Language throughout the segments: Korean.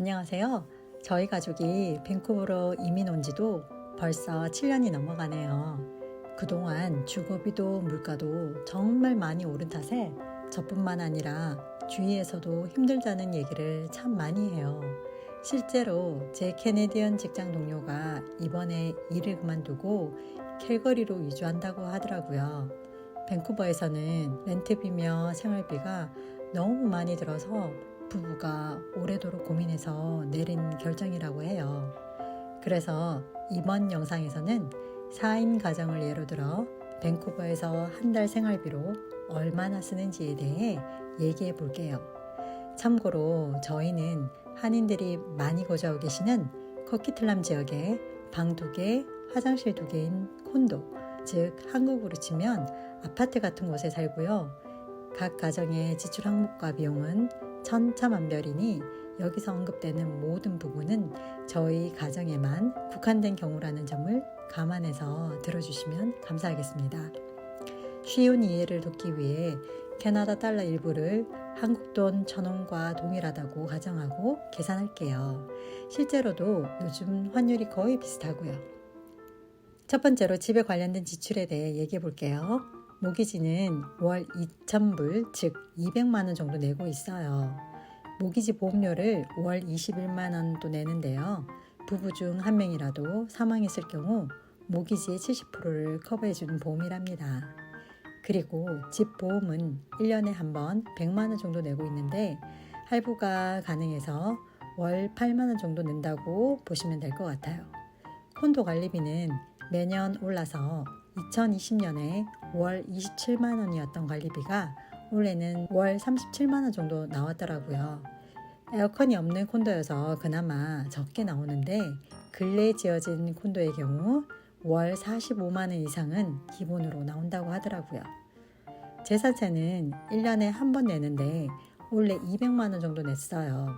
안녕하세요. 저희 가족이 밴쿠버로 이민 온 지도 벌써 7년이 넘어가네요. 그동안 주거비도 물가도 정말 많이 오른 탓에 저뿐만 아니라 주위에서도 힘들다는 얘기를 참 많이 해요. 실제로 제 캐네디언 직장 동료가 이번에 일을 그만두고 캘거리로 이주한다고 하더라고요. 밴쿠버에서는 렌트비며 생활비가 너무 많이 들어서 부부가 오래도록 고민해서 내린 결정이라고 해요. 그래서 이번 영상에서는 4인 가정을 예로 들어 밴쿠버에서 한 달 생활비로 얼마나 쓰는지에 대해 얘기해 볼게요. 참고로 저희는 한인들이 많이 거주하고 계시는 커키틀람 지역에 방 2개, 화장실 2개인 콘도, 즉 한국으로 치면 아파트 같은 곳에 살고요. 각 가정의 지출 항목과 비용은 천차만별이니 여기서 언급되는 모든 부분은 저희 가정에만 국한된 경우라는 점을 감안해서 들어주시면 감사하겠습니다. 쉬운 이해를 돕기 위해 캐나다 달러 일부를 한국 돈 1,000원과 동일하다고 가정하고 계산할게요. 실제로도 요즘 환율이 거의 비슷하고요. 첫 번째로 집에 관련된 지출에 대해 얘기해 볼게요. 모기지는 월 2,000불, 즉 200만 원 정도 내고 있어요. 모기지 보험료를 월 21만 원도 내는데요. 부부 중 한 명이라도 사망했을 경우 모기지의 70%를 커버해주는 보험이랍니다. 그리고 집 보험은 1년에 한 번 100만 원 정도 내고 있는데 할부가 가능해서 월 8만 원 정도 낸다고 보시면 될 것 같아요. 콘도 관리비는 매년 올라서 2020년에 월 27만 원이었던 관리비가 올해는 월 37만 원 정도 나왔더라고요. 에어컨이 없는 콘도여서 그나마 적게 나오는데 근래에 지어진 콘도의 경우 월 45만 원 이상은 기본으로 나온다고 하더라고요. 재산세는 1년에 한 번 내는데 올해 200만 원 정도 냈어요.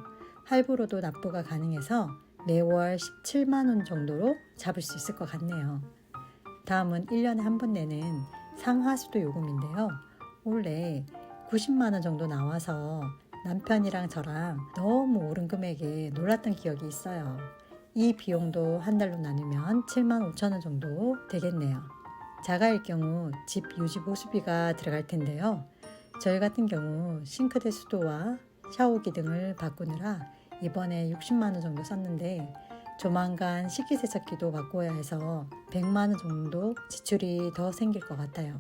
할부로도 납부가 가능해서 매월 17만 원 정도로 잡을 수 있을 것 같네요. 다음은 1년에 한 번 내는 상하수도 요금인데요. 올해 90만 원 정도 나와서 남편이랑 저랑 너무 오른 금액에 놀랐던 기억이 있어요. 이 비용도 한 달로 나누면 7만 5천 원 정도 되겠네요. 자가일 경우 집 유지 보수비가 들어갈 텐데요. 저희 같은 경우 싱크대 수도와 샤워기 등을 바꾸느라 이번에 60만 원 정도 썼는데 조만간 식기세척기도 바꿔야 해서 100만 원 정도 지출이 더 생길 것 같아요.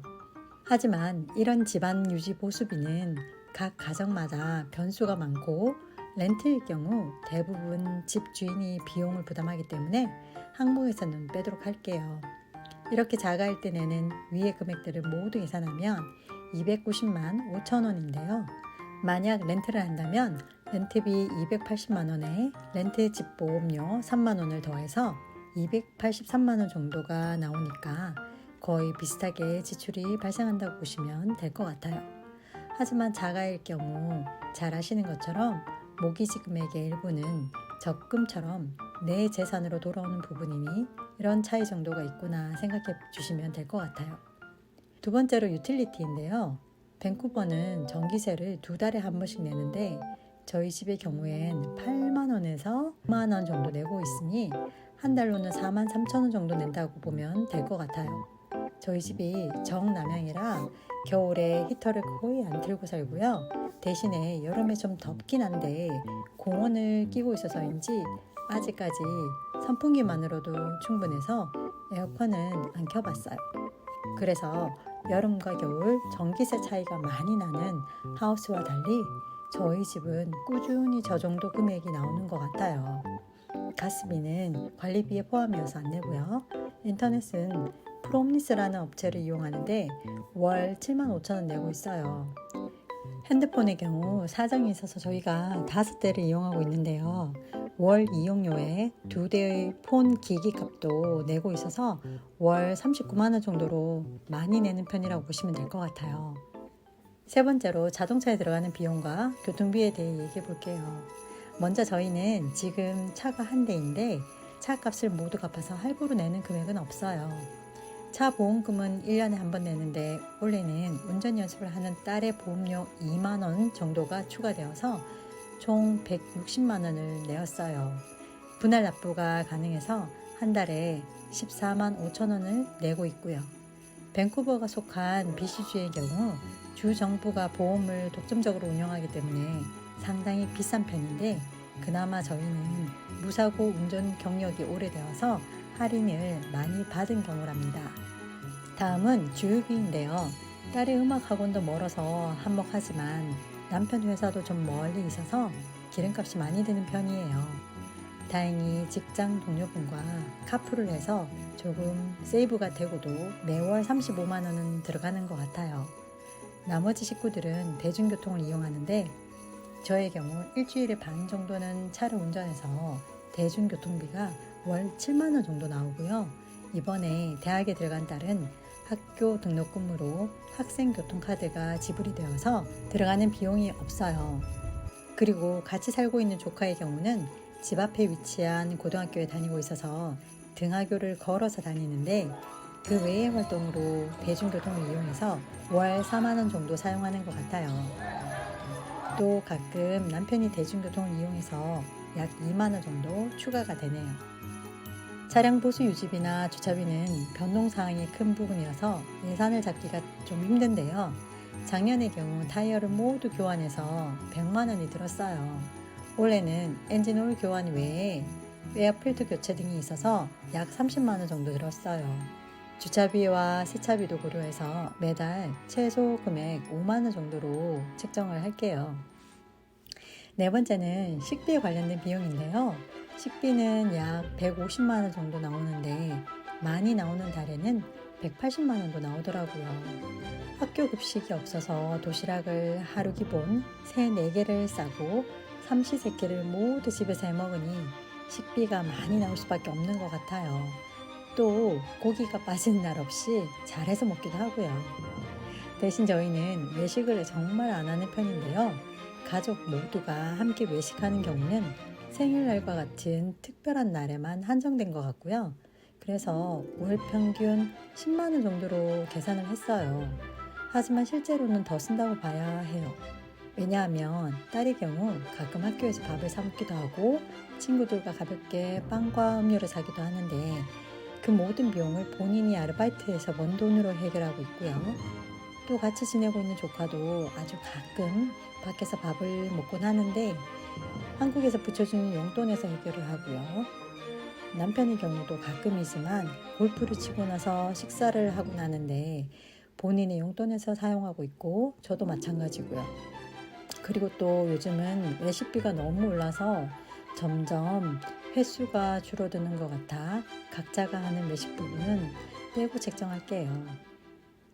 하지만 이런 집안 유지 보수비는 각 가정마다 변수가 많고 렌트일 경우 대부분 집 주인이 비용을 부담하기 때문에 항목에서는 빼도록 할게요. 이렇게 자가일 때 내는 위의 금액들을 모두 계산하면 290만 5천 원인데요. 만약 렌트를 한다면 렌트비 280만 원에 렌트 집 보험료 3만 원을 더해서 283만 원 정도가 나오니까 거의 비슷하게 지출이 발생한다고 보시면 될 것 같아요. 하지만 자가일 경우 잘 아시는 것처럼 모기지 금액의 일부는 적금처럼 내 재산으로 돌아오는 부분이니 이런 차이 정도가 있구나 생각해 주시면 될 것 같아요. 두 번째로 유틸리티인데요. 밴쿠버는 전기세를 2달에 한 번씩 내는데 저희 집의 경우엔 8만 원에서 9만 원 정도 내고 있으니 한 달로는 4만 3천 원 정도 낸다고 보면 될 것 같아요. 저희 집이 정남향이라 겨울에 히터를 거의 안 틀고 살고요. 대신에 여름에 좀 덥긴 한데 공원을 끼고 있어서인지 아직까지 선풍기만으로도 충분해서 에어컨은 안 켜봤어요. 그래서 여름과 겨울 전기세 차이가 많이 나는 하우스와 달리 저희 집은 꾸준히 저 정도 금액이 나오는 것 같아요. 가스비는 관리비에 포함이어서 안 내고요. 인터넷은 프롬니스라는 업체를 이용하는데 월 7만 5천 원 내고 있어요. 핸드폰의 경우 사정이 있어서 저희가 5대를 이용하고 있는데요. 월 이용료에 2대의 폰 기기 값도 내고 있어서 월 39만 원 정도로 많이 내는 편이라고 보시면 될 것 같아요. 세 번째로 자동차에 들어가는 비용과 교통비에 대해 얘기해 볼게요. 먼저 저희는 지금 차가 한 대인데 차값을 모두 갚아서 할부로 내는 금액은 없어요. 차 보험금은 1년에 한 번 내는데 올해는 운전 연습을 하는 딸의 보험료 2만 원 정도가 추가되어서 총 160만 원을 내었어요. 분할 납부가 가능해서 한 달에 14만 5천 원을 내고 있고요. 밴쿠버가 속한 BC주의 경우 주 정부가 보험을 독점적으로 운영하기 때문에 상당히 비싼 편인데, 그나마 저희는 무사고 운전 경력이 오래되어서 할인을 많이 받은 경우랍니다. 다음은 주유비인데요. 딸의 음악 학원도 멀어서 한몫하지만 남편 회사도 좀 멀리 있어서 기름값이 많이 드는 편이에요. 다행히 직장 동료분과 카풀을 해서 조금 세이브가 되고도 매월 35만 원은 들어가는 것 같아요. 나머지 식구들은 대중교통을 이용하는데, 저의 경우 일주일에 반 정도는 차를 운전해서 대중교통비가 월 7만 원 정도 나오고요. 이번에 대학에 들어간 딸은 학교 등록금으로 학생교통카드가 지불이 되어서 들어가는 비용이 없어요. 그리고 같이 살고 있는 조카의 경우는 집 앞에 위치한 고등학교에 다니고 있어서 등하교를 걸어서 다니는데, 그 외의 활동으로 대중교통을 이용해서 월 4만 원 정도 사용하는 것 같아요. 또 가끔 남편이 대중교통을 이용해서 약 2만 원 정도 추가가 되네요. 차량 보수 유지비나 주차비는 변동사항이 큰 부분이어서 예산을 잡기가 좀 힘든데요. 작년의 경우 타이어를 모두 교환해서 100만 원이 들었어요. 올해는 엔진오일 교환 외에 에어필터 교체 등이 있어서 약 30만 원 정도 들었어요. 주차비와 세차비도 고려해서 매달 최소 금액 5만 원 정도로 책정을 할게요. 네 번째는 식비에 관련된 비용인데요. 식비는 약 150만 원 정도 나오는데, 많이 나오는 달에는 180만 원도 나오더라고요. 학교 급식이 없어서 도시락을 하루 기본 3, 4개를 싸고 삼시세끼를 모두 집에서 해먹으니 식비가 많이 나올 수밖에 없는 것 같아요. 또 고기가 빠지는 날 없이 잘해서 먹기도 하고요. 대신 저희는 외식을 정말 안 하는 편인데요. 가족 모두가 함께 외식하는 경우는 생일날과 같은 특별한 날에만 한정된 것 같고요. 그래서 월 평균 10만 원 정도로 계산을 했어요. 하지만 실제로는 더 쓴다고 봐야 해요. 왜냐하면 딸의 경우 가끔 학교에서 밥을 사 먹기도 하고 친구들과 가볍게 빵과 음료를 사기도 하는데, 그 모든 비용을 본인이 아르바이트해서 번 돈으로 해결하고 있고요. 또 같이 지내고 있는 조카도 아주 가끔 밖에서 밥을 먹곤 하는데, 한국에서 붙여주는 용돈에서 해결을 하고요. 남편의 경우도 가끔이지만 골프를 치고 나서 식사를 하고 나는데 본인의 용돈에서 사용하고 있고, 저도 마찬가지고요. 그리고 또 요즘은 외식비가 너무 올라서 점점 횟수가 줄어드는 것 같아 각자가 하는 외식 부분은 빼고 책정할게요.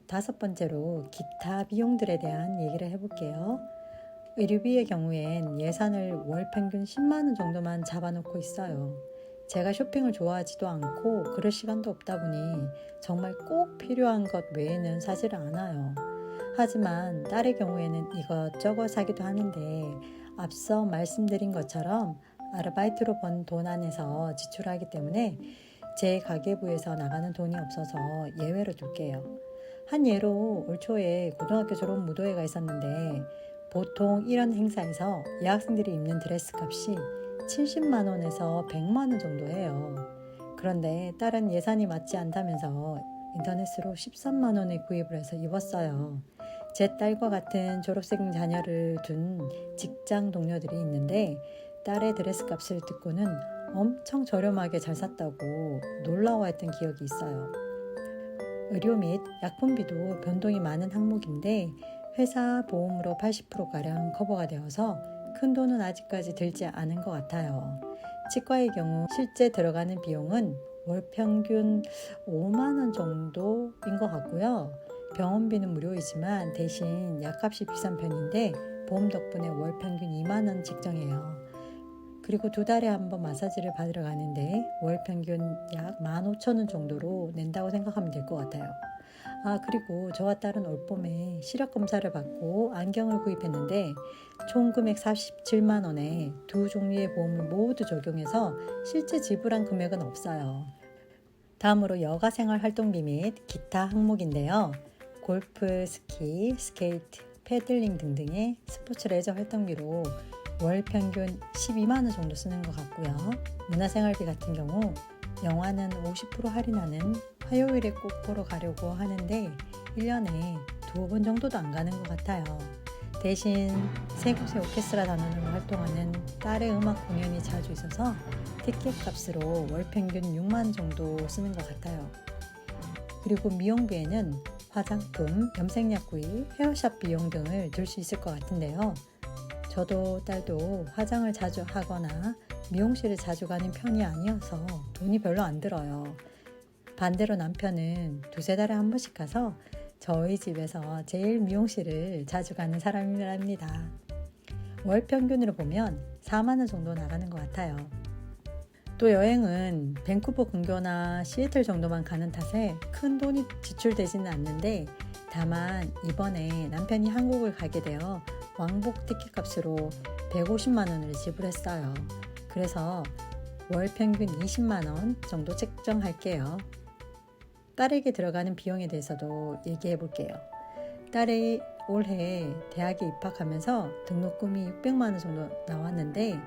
다섯 번째로 기타 비용들에 대한 얘기를 해볼게요. 의류비의 경우엔 예산을 월 평균 10만 원 정도만 잡아놓고 있어요. 제가 쇼핑을 좋아하지도 않고 그럴 시간도 없다 보니 정말 꼭 필요한 것 외에는 사지를 않아요. 하지만 딸의 경우에는 이것저것 사기도 하는데, 앞서 말씀드린 것처럼 아르바이트로 번 돈 안에서 지출하기 때문에 제 가계부에서 나가는 돈이 없어서 예외로 둘게요. 한 예로 올 초에 고등학교 졸업 무도회가 있었는데, 보통 이런 행사에서 여학생들이 입는 드레스 값이 70만 원에서 100만 원 정도 해요. 그런데 딸은 예산이 맞지 않다면서 인터넷으로 13만 원에 구입을 해서 입었어요. 제 딸과 같은 졸업생 자녀를 둔 직장 동료들이 있는데, 딸의 드레스 값을 듣고는 엄청 저렴하게 잘 샀다고 놀라워했던 기억이 있어요. 의료 및 약품비도 변동이 많은 항목인데, 회사 보험으로 80%가량 커버가 되어서 큰 돈은 아직까지 들지 않은 것 같아요. 치과의 경우 실제 들어가는 비용은 월 평균 5만 원 정도인 것 같고요. 병원비는 무료이지만 대신 약값이 비싼 편인데, 보험 덕분에 월 평균 2만 원 책정해요. 그리고 2달에 한 번 마사지를 받으러 가는데 월 평균 약 15,000원 정도로 낸다고 생각하면 될 것 같아요. 그리고 저와 딸은 올 봄에 시력 검사를 받고 안경을 구입했는데, 총 금액 47만 원에 두 종류의 보험을 모두 적용해서 실제 지불한 금액은 없어요. 다음으로 여가생활 활동비 및 기타 항목인데요. 골프, 스키, 스케이트, 패들링 등등의 스포츠 레저 활동비로 월 평균 12만 원 정도 쓰는 것 같고요. 문화생활비 같은 경우 영화는 50% 할인하는 화요일에 꼭 보러 가려고 하는데 1년에 2번 정도도 안 가는 것 같아요. 대신 세 곳의 오케스트라 단원으로 활동하는 딸의 음악 공연이 자주 있어서 티켓 값으로 월 평균 6만 원 정도 쓰는 것 같아요. 그리고 미용비에는 화장품, 염색약 구입, 헤어샵 비용 등을 들 수 있을 것 같은데요. 저도 딸도 화장을 자주 하거나 미용실을 자주 가는 편이 아니어서 돈이 별로 안 들어요. 반대로 남편은 2-3달에 한 번씩 가서 저희 집에서 제일 미용실을 자주 가는 사람이랍니다. 월 평균으로 보면 4만 원 정도 나가는 것 같아요. 또 여행은 밴쿠버 근교나 시애틀 정도만 가는 탓에 큰 돈이 지출되지는 않는데 다만 이번에 남편이 한국을 가게 되어 왕복 티켓 값으로 150만 원을 지불했어요. 그래서 월 평균 20만 원 정도 책정할게요. 딸에게 들어가는 비용에 대해서도 얘기해 볼게요. 딸이 올해 대학에 입학하면서 등록금이 600만 원 정도 나왔는데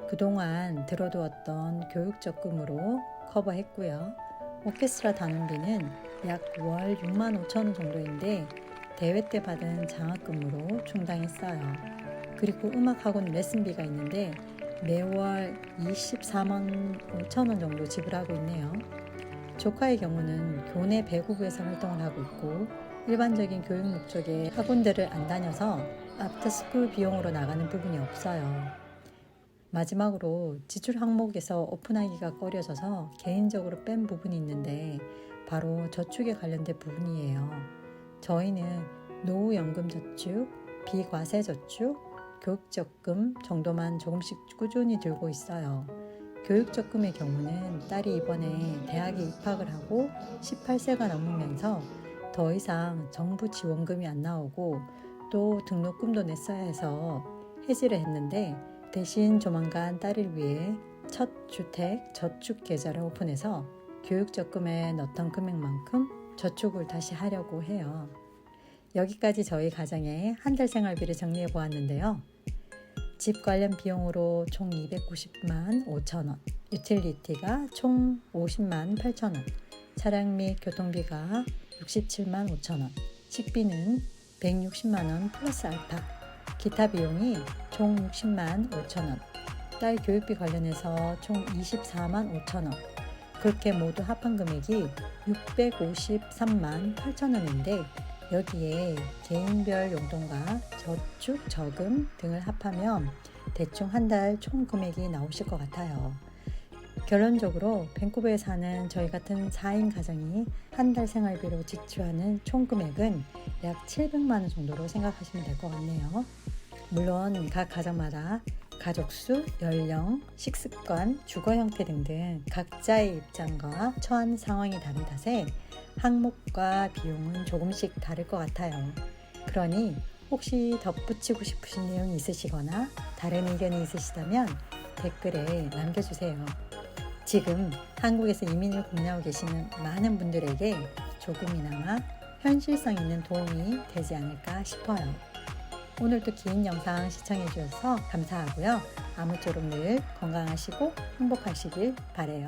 그동안 들어두었던 교육 적금으로 커버했고요. 오케스트라 단원비는 약 월 6만 5천 원 정도인데 대회 때 받은 장학금으로 충당했어요. 그리고 음악학원 레슨비가 있는데 매월 24만 5천 원 정도 지불하고 있네요. 조카의 경우는 교내 배구부에서 활동을 하고 있고 일반적인 교육 목적의 학원들을 안 다녀서 애프터스쿨 비용으로 나가는 부분이 없어요. 마지막으로 지출 항목에서 오픈하기가 꺼려져서 개인적으로 뺀 부분이 있는데 바로 저축에 관련된 부분이에요. 저희는 노후연금저축, 비과세저축, 교육적금 정도만 조금씩 꾸준히 들고 있어요. 교육적금의 경우는 딸이 이번에 대학에 입학을 하고 18세가 넘으면서 더 이상 정부 지원금이 안 나오고 또 등록금도 냈어야 해서 해지를 했는데 대신 조만간 딸을 위해 첫 주택 저축 계좌를 오픈해서 교육적금에 넣었던 금액만큼 저축을 다시 하려고 해요. 여기까지 저희 가정의 한 달 생활비를 정리해 보았는데요. 집 관련 비용으로 총 290만 5천 원, 유틸리티가 총 50만 8천 원, 차량 및 교통비가 67만 5천 원, 식비는 160만 원 플러스 알파, 기타 비용이 총 60만 5천 원, 딸 교육비 관련해서 총 24만 5천 원, 그렇게 모두 합한 금액이 653만 8천 원인데 여기에 개인별 용돈과 저축, 저금 등을 합하면 대충 한 달 총 금액이 나오실 것 같아요. 결론적으로 밴쿠버에 사는 저희 같은 4인 가정이 한 달 생활비로 지출하는 총 금액은 약 700만 원 정도로 생각하시면 될 것 같네요. 물론 각 가정마다 가족수, 연령, 식습관, 주거 형태 등등 각자의 입장과 처한 상황이 다른 탓에 항목과 비용은 조금씩 다를 것 같아요. 그러니 혹시 덧붙이고 싶으신 내용이 있으시거나 다른 의견이 있으시다면 댓글에 남겨주세요. 지금 한국에서 이민을 고민하고 계시는 많은 분들에게 조금이나마 현실성 있는 도움이 되지 않을까 싶어요. 오늘도 긴 영상 시청해 주셔서 감사하고요. 아무쪼록 늘 건강하시고 행복하시길 바라요.